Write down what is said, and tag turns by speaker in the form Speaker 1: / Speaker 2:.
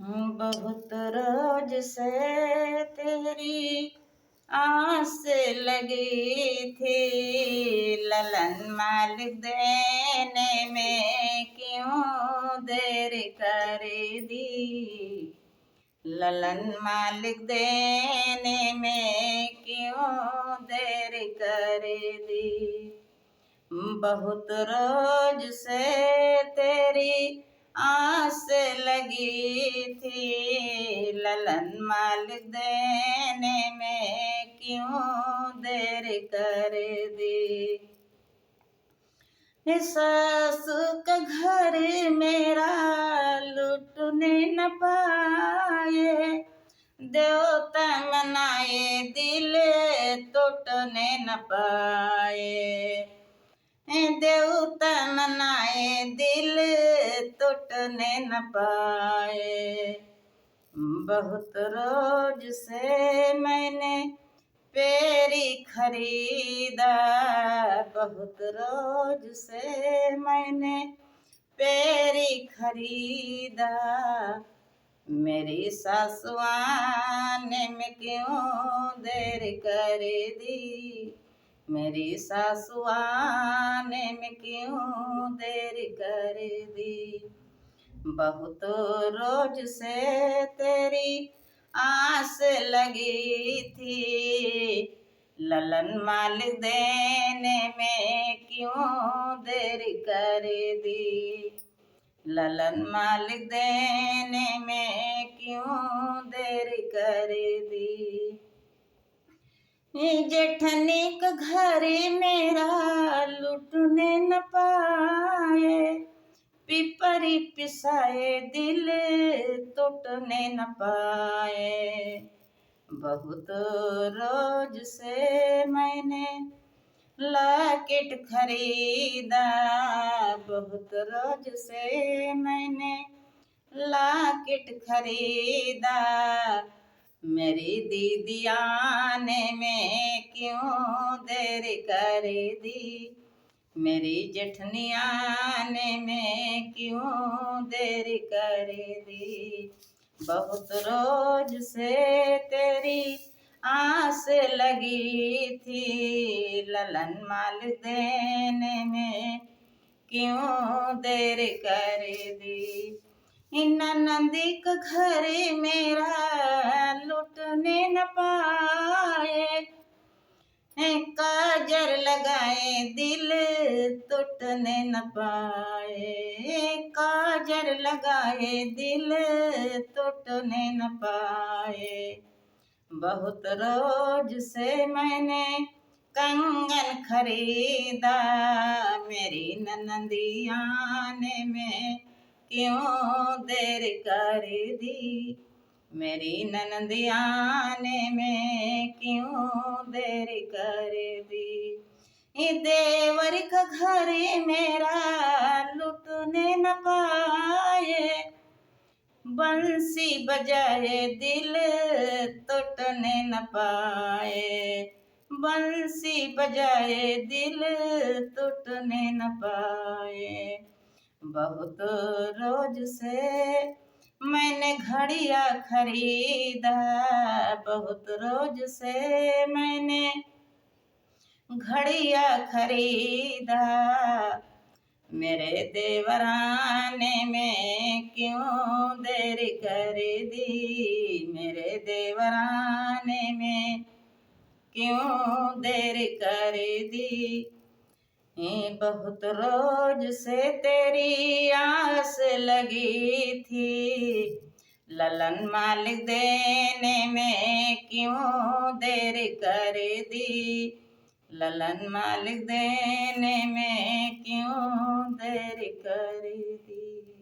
Speaker 1: बहुत रोज से तेरी आस लगी थी, ललन माल देने में क्यों देर कर दी। ललन मालिक देने में क्यों देर कर दी। बहुत रोज से तेरी आस लगी थी, ललन मालिक देने में क्यों देर कर दी। सासु का घर मेरा लुटने न पाए, देवता मनाए दिल टूटने न पाए। देवता मनाए दिल टूटने न पाए। बहुत रोज से मैंने पेरी खरीदा, बहुत रोज से मैंने पेरी खरीदा। मेरी सासु आने में क्यों देर कर दी। मेरी सासु आने में क्यों देर कर दी। बहुत रोज से तेरी आस लगी थी, ललन माल देने में क्यों देर कर दी। ललन माल देने में क्यों देर कर दी। जेठनी का घर मेरा लुटने न पाए, पिपरी पिसाए दिल टूटने न पाए। बहुत रोज से मैंने लॉकेट खरीदा, बहुत रोज से मैंने लॉकेट खरीदा। मेरी दीदी आने में क्यों देर कर दी। मेरी जेठनी आने में क्यों देर कर दी। बहुत रोज से तेरी आस लगी थी, ललन माल देने में क्यों देर कर दी। नंदी का घर मेरा लुटने न पाए, काजर लगाए दिल टूटने न पाए। काजर लगाए दिल टूटने न पाए। बहुत रोज से मैंने कंगन खरीदा, मेरी ननदी आने में क्यों देर कर दी। मेरी ननदी आने में क्यों देर कर दी। देवर का घर मेरा लुटने न पाए, बंसी बजाए दिल टूटने न पाए। बंसी बजाए दिल टूटने न पाए। बहुत रोज से मैंने घड़िया खरीदा, बहुत रोज से मैंने घड़िया खरीदा। मेरे देवराने में क्यों देर कर दी। मेरे देवराने में क्यों देर कर दी। बहुत रोज से तेरी आस लगी थी, ललन माल देने में क्यों देर कर दी। ललन माल देने में क्यों देर कर दी।